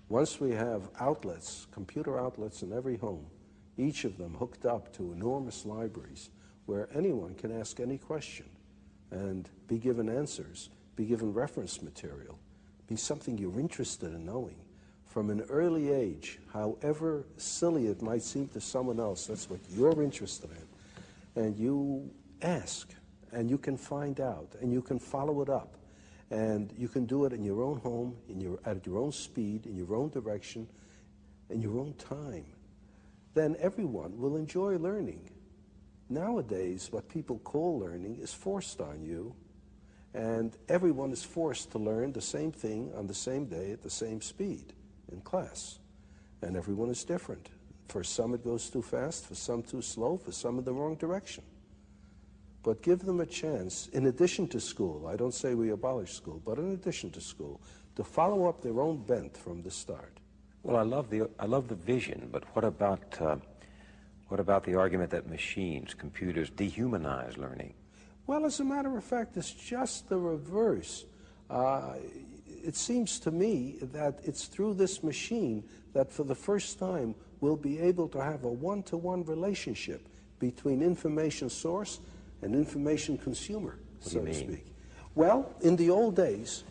Once we have outlets, computer outlets in every home, each of them hooked up to enormous libraries where anyone can ask any question and be given answers, be given reference material, be something you're interested in knowing. From an early age, however silly it might seem to someone else, that's what you're interested in. And you ask, and you can find out, and you can follow it up. And you can do it in your own home, at your own speed, in your own direction, in your own time. Then everyone will enjoy learning. Nowadays, what people call learning is forced on you, and everyone is forced to learn the same thing on the same day at the same speed in class. And everyone is different. For some it goes too fast, for some too slow, for some in the wrong direction. But give them a chance, in addition to school, I don't say we abolish school, but in addition to school, to follow up their own bent from the start. Well, I love the vision, but what about the argument that machines, computers, dehumanize learning? Well, as a matter of fact, it's just the reverse. It seems to me that it's through this machine that for the first time we'll be able to have a one-to-one relationship between information source and information consumer, so to speak. Well, in the old days,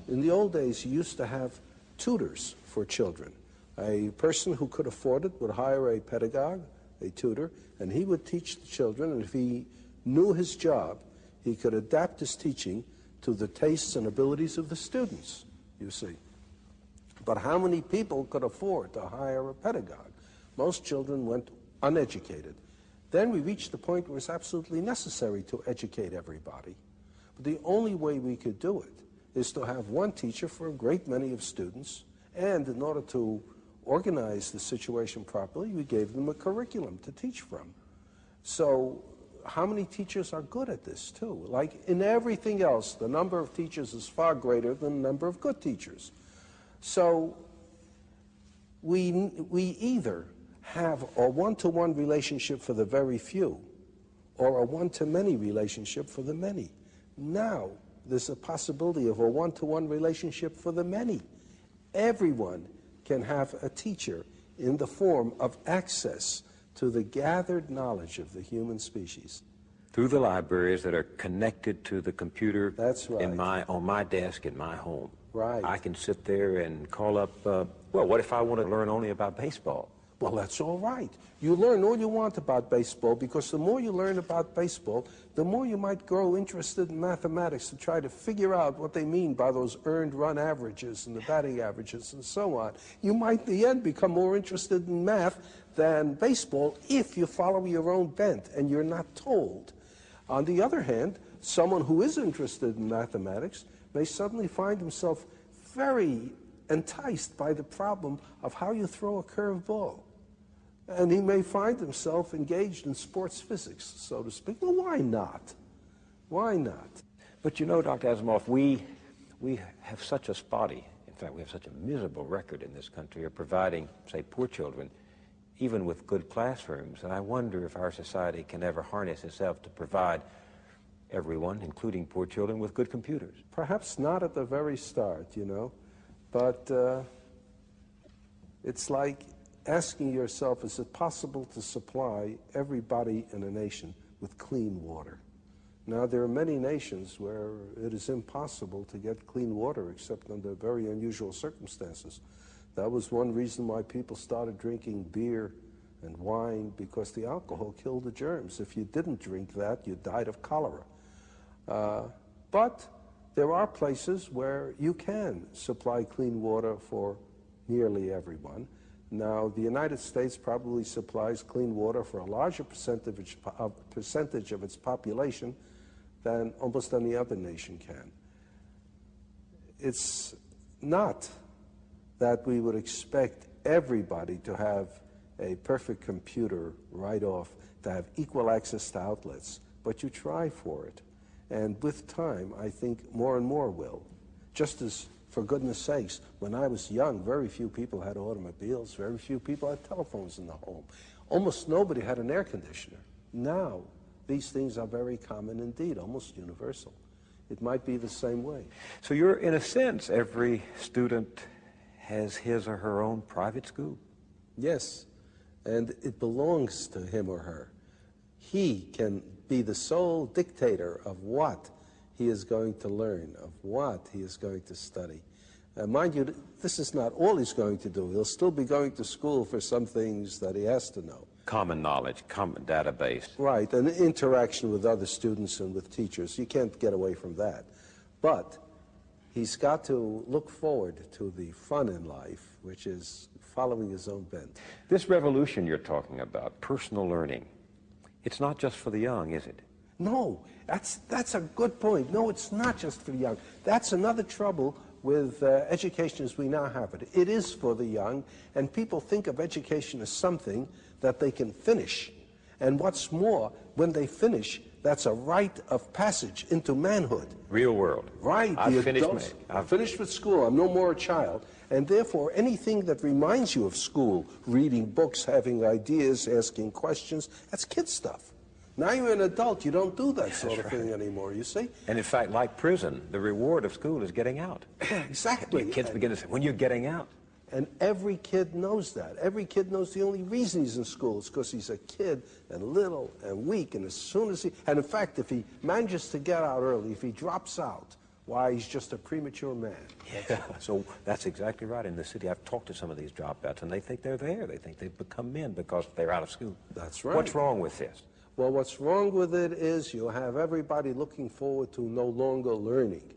you used to have tutors for children. A person who could afford it would hire a pedagogue, a tutor, and he would teach the children, and if he knew his job, he could adapt his teaching to the tastes and abilities of the students, you see. But how many people could afford to hire a pedagogue? Most children went uneducated. Then we reached the point where it's absolutely necessary to educate everybody. But the only way we could do it is to have one teacher for a great many of students, and in order to organize the situation properly, we gave them a curriculum to teach from. So how many teachers are good at this too? Like in everything else, the number of teachers is far greater than the number of good teachers. So we either have a one-to-one relationship for the very few or a one-to-many relationship for the many. Now there's a possibility of a one-to-one relationship for the many. Everyone can have a teacher in the form of access to the gathered knowledge of the human species. Through the libraries that are connected to the computer. That's right. On my desk in my home. Right. I can sit there and call up, well, what if I want to learn only about baseball? Well, that's all right. You learn all you want about baseball, because the more you learn about baseball, the more you might grow interested in mathematics to try to figure out what they mean by those earned run averages and the batting averages and so on. You might, in the end, become more interested in math than baseball if you follow your own bent and you're not told. On the other hand, someone who is interested in mathematics may suddenly find himself very enticed by the problem of how you throw a curved ball. And he may find himself engaged in sports physics, so to speak. Well, why not? Why not? But you know, Dr. Asimov, we have such a spotty, in fact, we have such a miserable record in this country of providing, say, poor children, even with good classrooms. And I wonder if our society can ever harness itself to provide everyone, including poor children, with good computers. Perhaps not at the very start, you know, but it's like asking yourself, is it possible to supply everybody in a nation with clean water? Now, there are many nations where it is impossible to get clean water except under very unusual circumstances. That was one reason why people started drinking beer and wine, because the alcohol killed the germs. If you didn't drink that, you died of cholera. But there are places where you can supply clean water for nearly everyone. Now, the United States probably supplies clean water for a larger percentage of its population than almost any other nation can. It's not that we would expect everybody to have a perfect computer right off, to have equal access to outlets, but you try for it. And with time, I think more and more will. Just as, for goodness sakes, when I was young, very few people had automobiles, very few people had telephones in the home. Almost nobody had an air conditioner. Now, these things are very common indeed, almost universal. It might be the same way. So you're, in a sense, every student has his or her own private school. Yes, and it belongs to him or her. He can be the sole dictator of what he is going to learn, of what he is going to study. Mind you, this is not all he's going to do. He'll still be going to school for some things that he has to know. Common knowledge, common database. Right, and interaction with other students and with teachers. You can't get away from that. But he's got to look forward to the fun in life, which is following his own bent. This revolution you're talking about, personal learning, it's not just for the young, is it? No, that's a good point. No, it's not just for the young. That's another trouble with education as we now have it. It is for the young, and people think of education as something that they can finish. And what's more, when they finish, that's a rite of passage into manhood. Real world. Right. I've finished with school. I'm no more a child. And therefore, anything that reminds you of school, reading books, having ideas, asking questions, that's kid stuff. Now you're an adult, you don't do that sort of thing anymore, you see? And in fact, like prison, the reward of school is getting out. Exactly. Kids begin to say, when you're getting out. And every kid knows that. Every kid knows the only reason he's in school is because he's a kid and little and weak, and as soon as and in fact, if he manages to get out early, if he drops out, why, he's just a premature man. Yeah. So that's exactly right. In the city, I've talked to some of these dropouts, and they think they're there. They think they've become men because they're out of school. That's right. What's wrong with this? Well, what's wrong with it is you have everybody looking forward to no longer learning,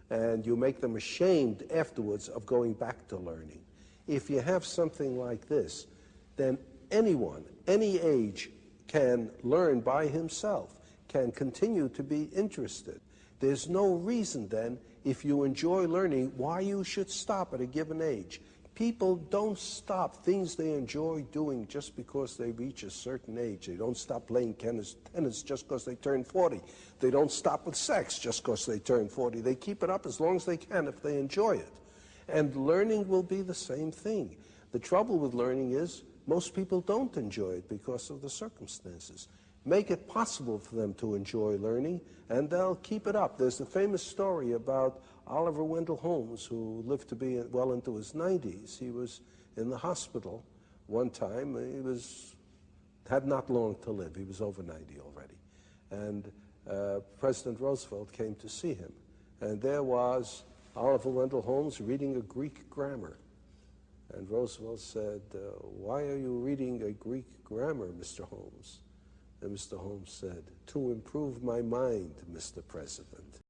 and you make them ashamed afterwards of going back to learning. If you have something like this, then anyone, any age, can learn by himself, can continue to be interested. There's no reason then, if you enjoy learning, why you should stop at a given age. People don't stop things they enjoy doing just because they reach a certain age. They don't stop playing tennis just because they turn 40. They don't stop with sex just because they turn 40. They keep it up as long as they can if they enjoy it. And learning will be the same thing. The trouble with learning is most people don't enjoy it because of the circumstances. Make it possible for them to enjoy learning, and they'll keep it up. There's the famous story about Oliver Wendell Holmes, who lived to be well into his 90s. He was in the hospital one time. He had not long to live. He was over 90 already. And President Roosevelt came to see him. And there was Oliver Wendell Holmes reading a Greek grammar. And Roosevelt said, "Why are you reading a Greek grammar, Mr. Holmes?" And Mr. Holmes said, "To improve my mind, Mr. President."